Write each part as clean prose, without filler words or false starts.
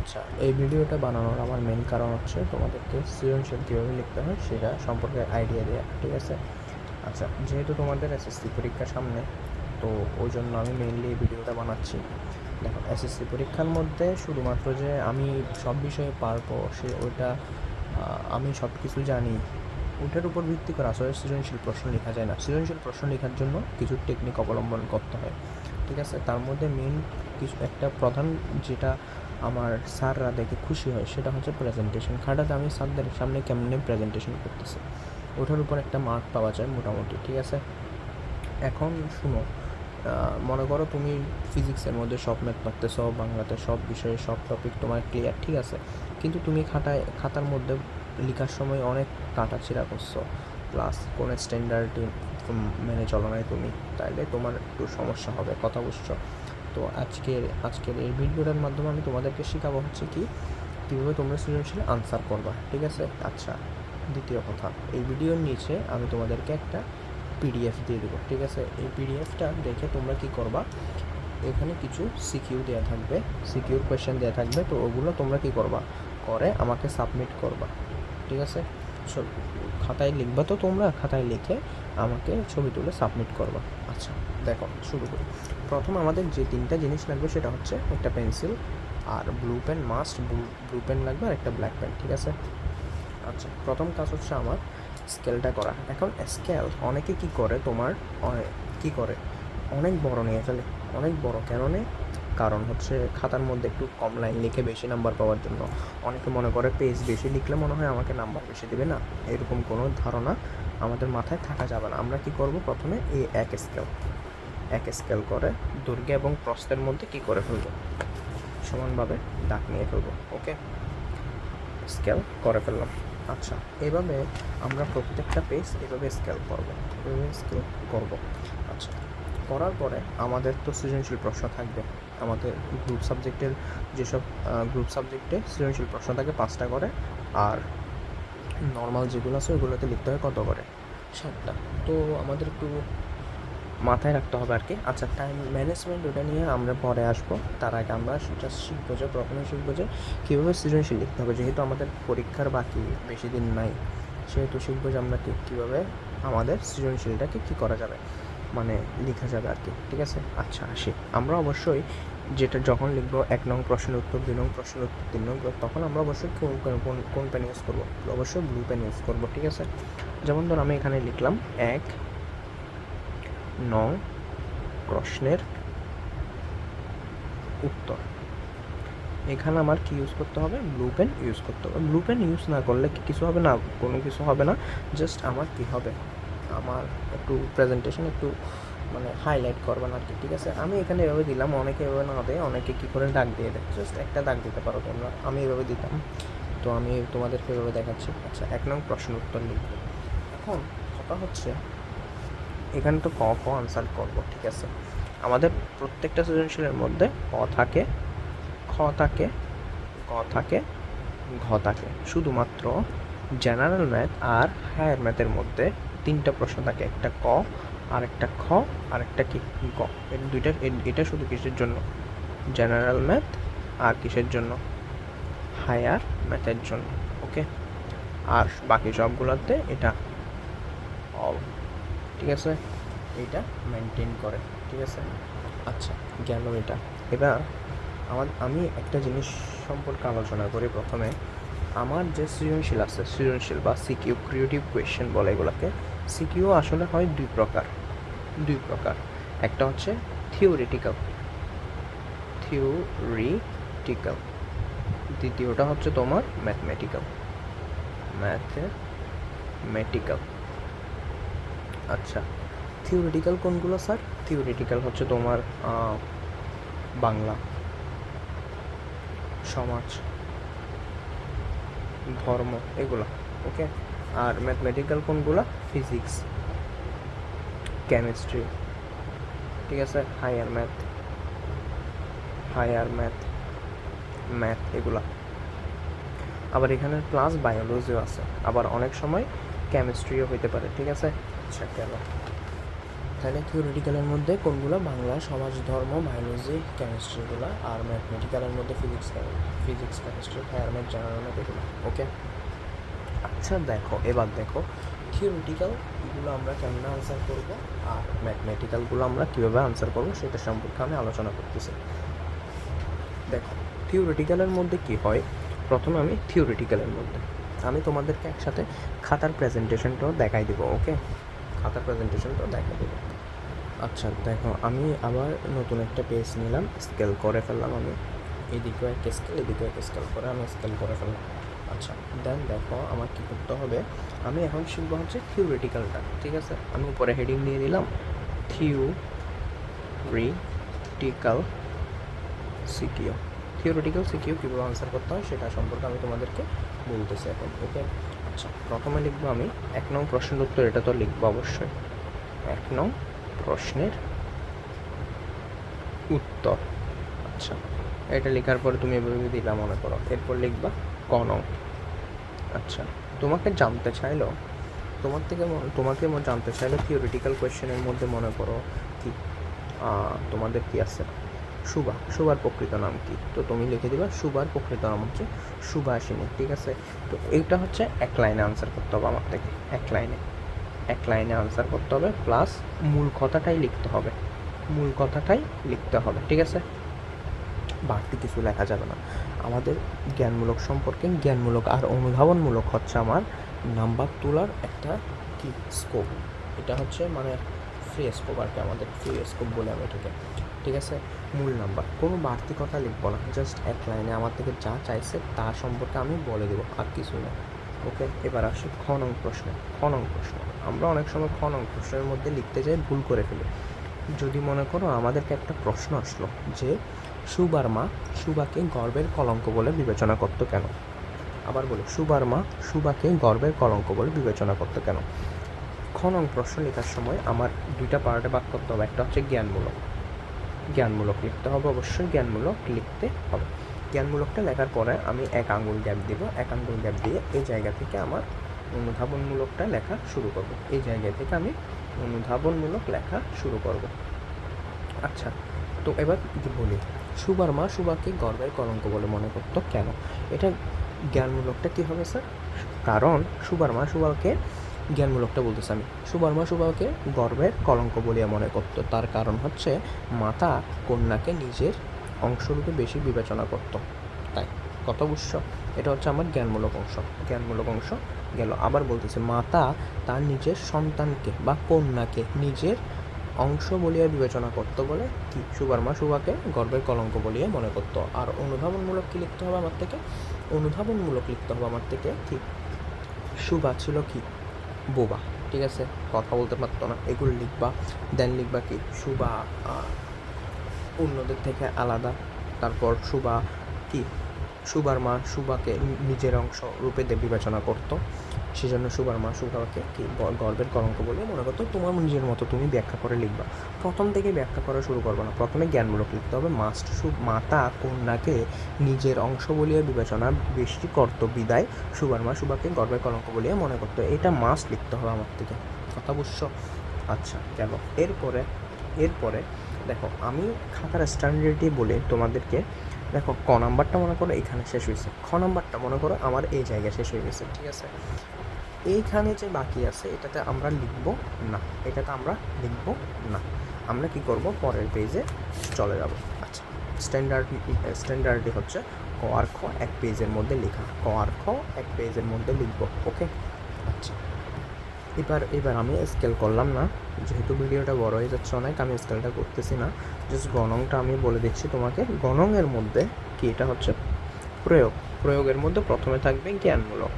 আচ্ছা, এই ভিডিওটা বানানোর আমার মেন কারণ হচ্ছে তোমাদেরকে সৃজনশীল কীভাবে লিখতে হয় সেটা সম্পর্কে আইডিয়া দেওয়া, ঠিক আছে? আচ্ছা, যেহেতু তোমাদের এসএসসি পরীক্ষা সামনে, তো ওই জন্য আমি মেইনলি এই ভিডিওটা বানাচ্ছি। দেখো, এসএসসি পরীক্ষার মধ্যে শুধুমাত্র যে আমি সব বিষয়ে পারবো ওইটা আমি সব কিছু জানি ওটার উপর ভিত্তি করে আসলে সৃজনশীল প্রশ্ন লেখা যায় না। সৃজনশীল প্রশ্ন লেখার জন্য কিছু টেকনিক অবলম্বন করতে হয়, ঠিক আছে? তার মধ্যে মেন কিছু একটা প্রধান যেটা আমার স্যাররা দেখে খুশি হয় সেটা হচ্ছে প্রেজেন্টেশন। খাটাতে আমি স্যারদের সামনে কেমনে প্রেজেন্টেশন করতেছি ওটার উপর একটা মার্ক পাওয়া যায় মোটামুটি, ঠিক আছে? এখন শুনো, মনে করো তুমি ফিজিক্সের মধ্যে সব ম্যাথ পারতেছ, বাংলাতে সব বিষয়ে সব টপিক তোমার ক্লিয়ার, ঠিক আছে? কিন্তু তুমি খাতার মধ্যে লেখার সময় অনেক কাটাছিড়া করছো, প্লাস কোনো স্ট্যান্ডার্ড মেনে চলো নাই তুমি, তাইলে তোমার একটু সমস্যা হবে, কথা বুঝছো? তো আজকের এই ভিডিওটার মাধ্যমে আমি তোমাদেরকে শেখাবো হচ্ছে কীভাবে তোমরা সৃজনশীল আনসার করবা, ঠিক আছে? আচ্ছা, দ্বিতীয় কথা, এই ভিডিওর নিচে আমি তোমাদেরকে একটা পিডিএফ দিয়ে দেবো, ঠিক আছে? এই পিডিএফটা দেখে তোমরা কি করবা, এখানে কিছু সিকিউ দেওয়া থাকবে, সিকিউর কোয়েশ্চেন দেওয়া থাকবে, তো ওগুলো তোমরা কি করবা, করে আমাকে সাবমিট করবা, ঠিক আছে? সব খাতায় লিখবা, তো তোমরা খাতায় লিখে আমাকে ছবি তুলে সাবমিট করবা। আচ্ছা, দেখো শুরু করি। প্রথম আমাদের যে তিনটা জিনিস লাগবে সেটা হচ্ছে একটা পেন্সিল, আর blue pen must, blue pen লাগবে, আর একটা ব্ল্যাক পেন, ঠিক আছে? আচ্ছা, প্রথম কাজ হচ্ছে আমার স্কেলটা করা। এখন স্কেল অনেকে কি করে, কি করে অনেক বড় নিয়ে ফেলে। অনেক বড় কেন নেয়? কারণ হচ্ছে খাতার মধ্যে একটু কম লাইন লিখে বেশি নাম্বার পাওয়ার জন্য। অনেকে মনে করে পেজ বেশি লিখলে মনে হয় আমাকে নাম্বার বেশি দেবে। না, এরকম কোনো ধারণা আমাদের মাথায় থাকা যাবে না। আমরা কি করব, প্রথমে এক স্কেল করে দৈর্ঘ্য এবং প্রস্থের মধ্যে কি করে ফেলবো, সমানভাবে দাগ নিয়ে ফেলবো। ওকে, স্কেল করে ফেললাম। আচ্ছা, এভাবে আমরা প্রত্যেকটা পেজ এভাবে স্কেল করব। আচ্ছা, করার পরে আমাদের তো সৃজনশীল প্রশ্ন থাকবে। আমাদের গ্রুপ সাবজেক্টে সৃজনশীল প্রশ্ন থাকে 5টা করে, আর নর্মাল যেগুলো আছে ওগুলোতে লিখতে হয় কত করে, 7টা। তো আমাদের একটু মাথায় রাখতে হবে আর কি। আচ্ছা, টাইম ম্যানেজমেন্ট ওটা নিয়ে আমরা পরে আসবো। তার আগে আমরা জাস্ট প্রথমে শিখবো যে কীভাবে সৃজনশীল লিখতে হবে। যেহেতু আমাদের পরীক্ষার বাকি বেশি দিন নাই, সেহেতু শিখবো যে আমরা কীভাবে আমাদের সৃজনশীলটাকে কী করা যাবে, মানে লেখা যাবে আর কি, ঠিক আছে? আচ্ছা, আসি আমরা অবশ্যই যেটা যখন লিখবো 1 নং প্রশ্নের উত্তর, 2 নং প্রশ্নের উত্তর, 3 নং, তখন আমরা অবশ্যই কোন পেন ইউজ করবো, অবশ্যই ব্লু পেন ইউজ করবো, ঠিক আছে? যেমন ধর আমি এখানে লিখলাম 1 নং প্রশ্নের উত্তর। এখানে আমার কি ইউজ করতে হবে, ব্লু পেন ইউজ করতে হবে। ব্লু পেন ইউজ না করলে কিছু হবে না, কোনো কিছু হবে না। জাস্ট আমার কি হবে, আমার একটু প্রেজেন্টেশন একটু মানে হাইলাইট করবেন আর কি, ঠিক আছে? আমি এখানে এভাবে দিলাম, অনেকে এভাবে না দেয়, অনেকে কী করে দাগ দিয়ে দেয়, জাস্ট একটা দাগ দিতে পারো তোমরা, আমি এভাবে দিতাম। তো আমি তোমাদেরকে এভাবে দেখাচ্ছি। আচ্ছা, 1 নং প্রশ্ন উত্তর লিখবো। এখন কথা হচ্ছে এখানে তো ক আনসার করবো, ঠিক আছে? আমাদের প্রত্যেকটা সৃজনশীলের মধ্যে ক থাকে, খ থাকে, গ থাকে, ঘ থাকে। শুধুমাত্র জেনারেল ম্যাথ আর হায়ার ম্যাথের মধ্যে 3টা প্রশ্ন থাকে, একটা ক, আর একটা খ, আর একটা কি গ। এটা শুধু কিসের জন্য, জেনারেল ম্যাথ, আর কিসের জন্য, হায়ার ম্যাথের জন্য। ওকে, আর বাকি সবগুলোতে এটা অল, ঠিক আছে? এটা মেনটেন করে, ঠিক আছে? আচ্ছা, গেল এটা। এবার আমি একটা জিনিস সম্পর্কে আলোচনা করি। প্রথমে আমার যে সৃজনশীল বা সিকিউ, ক্রিয়েটিভ কোয়েশ্চেন বলে এগুলোকে। সিকিউ আসলে হয় দুই প্রকার। একটা হচ্ছে থিওরিটিক্যাল, দ্বিতীয়টা হচ্ছে তোমার ম্যাথমেটিক্যাল। আচ্ছা, থিওরিটিক্যাল কোনগুলো স্যার? থিওরিটিক্যাল হচ্ছে তোমার বাংলা, সমাজ, ধর্ম, এগুলো। ওকে, আর ম্যাথমেটিক্যাল কোনগুলো? ফিজিক্স, কেমিস্ট্রি, ঠিক আছে? হায়ার ম্যাথ এগুলা। আবার এখানে প্লাস বায়োলজিও আছে, আবার অনেক সময় কেমিস্ট্রিও হইতে পারে, ঠিক আছে? আচ্ছা, গেল। তাহলে থিওরিটিক্যালের মধ্যে কোনগুলো? বাংলা, সমাজ, ধর্ম, বায়োলজি, কেমিস্ট্রিগুলো, আর ম্যাথমেটিক্যালের মধ্যে physics, chemistry, higher math, general math, এগুলো। ওকে, আচ্ছা দেখো, এবার দেখো থিওরিটিক্যালগুলো আমরা কেমন আনসার করব আর ম্যাথমেটিক্যালগুলো আমরা কীভাবে আনসার করব সেটা সম্পর্কে আমি আলোচনা করতেছি। দেখো থিওরিটিক্যালের মধ্যে কি হয়, প্রথমে আমি থিওরিটিক্যালের মধ্যে আমি তোমাদেরকে একসাথে খাতার প্রেজেন্টেশনটাও দেখাই দেবো। ওকে, খাতার প্রেজেন্টেশনটাও দেখাই দেবো। আচ্ছা দেখো, আমি আবার নতুন একটা পেজ নিলাম, স্কেল করে ফেললাম আমি, এদিকেও একটা স্কেল এদিকেও একটা স্কেল করে আমি স্কেল করে ফেললাম। আচ্ছা দেন দেখো আমার কী করতে হবে, আমি এখন শিখবো হচ্ছে থিওরিটিক্যালটা। ঠিক আছে, আমি উপরে হেডিং দিয়ে দিলাম থিওরিটিক্যাল সিকিউ। থিওরিটিক্যাল সিকিউ কীভাবে আনসার করতে হয় সেটা সম্পর্কে আমি তোমাদেরকে বলতেছি এখন। ওকে, আচ্ছা প্রথমে লিখবো আমি 1 নং প্রশ্নের উত্তর, এটা তো লিখবো অবশ্যই 1 নং প্রশ্নের উত্তর। আচ্ছা এটা লেখার পরে তুমি এভাবে দিলা মনে করো, এরপর লিখবা ক নং। আচ্ছা তোমাকে জানতে চাইলো জানতে চাইলো থিওরিটিক্যাল কোয়েশ্চেনের মধ্যে মনে করো কি তোমাদের কি আছে, সুবার প্রকৃত নাম কি? তো তুমি লিখে দিবা সুবার প্রকৃত নাম হচ্ছে সুভাষিনী। ঠিক আছে, তো এইটা হচ্ছে এক লাইনে আনসার করতে হবে আমার থেকে, এক লাইনে আনসার করতে হবে, প্লাস মূল কথাটাই লিখতে হবে, ঠিক আছে, বাড়তি কিছু লেখা যাবে না। আমাদের জ্ঞানমূলক সম্পর্কে জ্ঞানমূলক আর অনুধাবনমূলক হচ্ছে আমার নাম্বার তোলার একটা কি স্কোপ, এটা হচ্ছে মানে ফ্রি স্কোপ আর কি, আমাদের ফ্রি স্কোপ বলে আমি এটাকে। ঠিক আছে, মূল নাম্বার, কোনো বাড়তি কথা লিখবো না, জাস্ট এক লাইনে আমার থেকে যা চাইছে তা সম্পর্কে আমি বলে দেবো, আর কিছু না। ওকে, এবার আসি খ নং প্রশ্ন। আমরা অনেক সময় খ নং প্রশ্নের মধ্যে লিখতে যাই, ভুল করে ফেলি। যদি মনে করো আমাদেরকে একটা প্রশ্ন আসলো যে সুবার মা সুবাকে গর্বের কলঙ্ক বলে বিবেচনা করতো কেন? আবার বলি, সুবার মা সুবাকে গর্বের কলঙ্ক বলে বিবেচনা করতো কেন? খ নং প্রশ্ন লেখার সময় আমার দুইটা পার্টে ভাগ করতে হবে, একটা হচ্ছে জ্ঞানমূলক লিখতে হবে, অবশ্যই জ্ঞানমূলক লিখতে হবে। জ্ঞানমূলকটা লেখার পরে আমি 1 আঙ্গুল গ্যাপ দিব, 1 আঙ্গুল গ্যাপ দিয়ে এই জায়গা থেকে আমার অনুধাবনমূলকটা লেখা শুরু করব, এই জায়গা থেকে আমি অনুধাবনমূলক লেখা শুরু করব। আচ্ছা, তো এবার বলি, সুবার মা সুবাকে গর্বের কলঙ্ক বলে মনে করতো কেন? এটা জ্ঞানমূলকটা কী হবে স্যার? কারণ সুবার মা সুবাকে, জ্ঞানমূলকটা বলতেছি আমি, সুবার মা সুবাকে গর্বের কলঙ্ক বলিয়া মনে করতো, তার কারণ হচ্ছে মাতা কন্যাকে নিজের অংশরূপে বেশি বিবেচনা করতো, তাই। কথা বুঝছো? এটা হচ্ছে আমার জ্ঞানমূলক অংশ গেল। আবার বলতেছে মাতা তার নিজের সন্তানকে বা কন্যাকে নিজের অংশ বলিয়া বিবেচনা করতো বলে কি সুবার মা সুবাকে গর্বের কলঙ্ক বলিয়া মনে করতো। আর অনুধাবনমূলক কি লিখতে হবে আমার থেকে? কি সুবা ছিল কি বোবা, ঠিক আছে, কথা বলতে পারতো না, এগুলো লিখবা। দেন লিখবা কি সুবা অন্যদের থেকে আলাদা। তারপর সুবার মা সুবাকে নিজের অংশ রূপে বিবেচনা করতো, সেজন্য সুবার মা সুবাকে কি গর্বের কলঙ্ক বলে মনে করতো। তোমার নিজের মতো তুমি ব্যাখ্যা করে লিখবা, প্রথম থেকে ব্যাখ্যা করা শুরু করবে না, প্রথমে জ্ঞানমূলক লিখতে হবে। মাতা কন্যাকে নিজের অংশ বলিয়া বিবেচনা বেশি করতো বিদায় সুবার মা সুবাকে গর্বের কলঙ্ক বলিয়া মনে করতো, এটা মাস্ট লিখতে হবে আমার থেকে। কথা বুঝছো? আচ্ছা গেল। এরপরে দেখো, আমি খাতার স্ট্যান্ডার্ডটি বলে তোমাদেরকে, দেখো ক নাম্বারটা মনে করো এখানে শেষ হয়েছে, খ নাম্বারটা মনে করো আমার এই জায়গায় শেষ হয়ে গেছে। ঠিক আছে, এইখানে যে বাকি আছে এটাতে আমরা লিখব না, আমরা কি করব, পরের পেজে চলে যাব। আচ্ছা, স্ট্যান্ডার্ডটি হচ্ছে ক আর খ এক পেজের মধ্যে লেখা, লিখব। ওকে, আচ্ছা এবার আমি স্কেল করলাম না, যেহেতু ভিডিওটা বড় হয়ে যাচ্ছে অনেক, আমি স্কেলটা করতেছি না, জাস্ট গণংটা আমি বলে দিচ্ছি তোমাকে। গণংয়ের মধ্যে কি, এটা হচ্ছে প্রয়োগের মধ্যে প্রথমে থাকবে জ্ঞানমূলক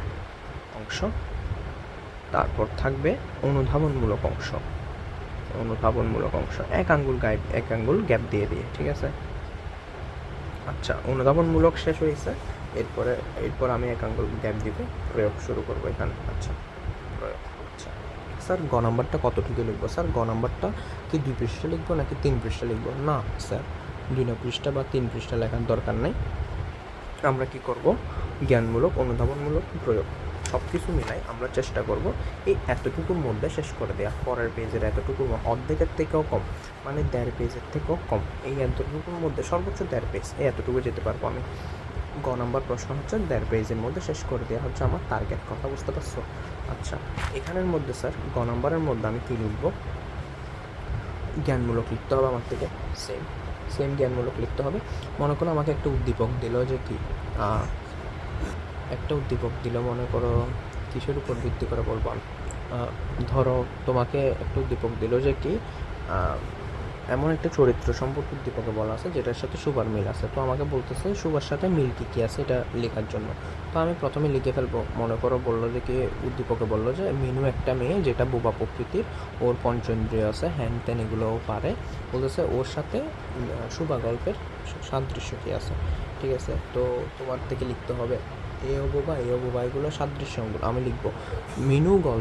অংশ, তারপর থাকবে অনুধাবনমূলক অংশ, এক আঙ্গুল গ্যাপ দিয়ে। ঠিক আছে, আচ্ছা অনুধাবনমূলক শেষ হয়েছে, এরপর আমি 1 আঙ্গুল গ্যাপ দিব, প্রয়োগ শুরু করবো এখানে। আচ্ছা প্রয়োগ। আচ্ছা স্যার গ নাম্বারটা কতটুকু লিখবো? স্যার গ নাম্বারটা কি 2 পৃষ্ঠা লিখবো নাকি 3 পৃষ্ঠা লিখবো? না স্যার, 2 পৃষ্ঠা বা 3 পৃষ্ঠা লেখার দরকার নেই। আমরা কি করব, জ্ঞানমূলক, অনুধাবনমূলক, প্রয়োগ সব কিছু মিলাই আমরা চেষ্টা করব এই এতটুকুর মধ্যে শেষ করে দেওয়া। পরের পেজের এতটুকুর অর্ধেকের থেকেও কম, মানে 1.5 পেজের থেকেও কম, এই এতটুকুর মধ্যে সর্বোচ্চ 1.5 পেজ, এই এতটুকু যেতে পারবো আমি। গ নম্বর প্রশ্ন হচ্ছে 1.5 পেজের মধ্যে শেষ করে দেওয়া হচ্ছে আমার টার্গেট। কথা বুঝতে পারছো? আচ্ছা, এখানের মধ্যে স্যার গ নম্বরের মধ্যে আমি কী লিখবো? জ্ঞানমূলক লিখতে হবে আমার থেকে, সেম জ্ঞানমূলক লিখতে হবে। মনে করো আমাকে একটা উদ্দীপক দিল যে কি, একটা উদ্দীপক দিল, মনে করো কিসের উপর ভিত্তি করে বলবো আমি, ধরো তোমাকে একটা উদ্দীপক দিল যে কি এমন একটা চরিত্র সম্পর্কে উদ্দীপকে বলা আছে যেটার সাথে সুভার মিল আছে। তো আমাকে বলতেছে সুভার সাথে মিল কী কী আছে এটা লেখার জন্য। তো আমি প্রথমে লিখে ফেলবো। মনে করো বললো যে কি, উদ্দীপকে বললো যে মিনু একটা মেয়ে যেটা বোবা প্রকৃতির, ওর পঞ্চেন্দ্রিয় আছে, হ্যান ত্যান এগুলোও পারে। বলতেছে ওর সাথে সুভা গল্পের সাদৃশ্য কী আছে। ঠিক আছে, তো তোমার থেকে লিখতে হবে এও বোবা এগুলো সাদৃশ্যগুলো। আমি লিখবো মিনু গল্প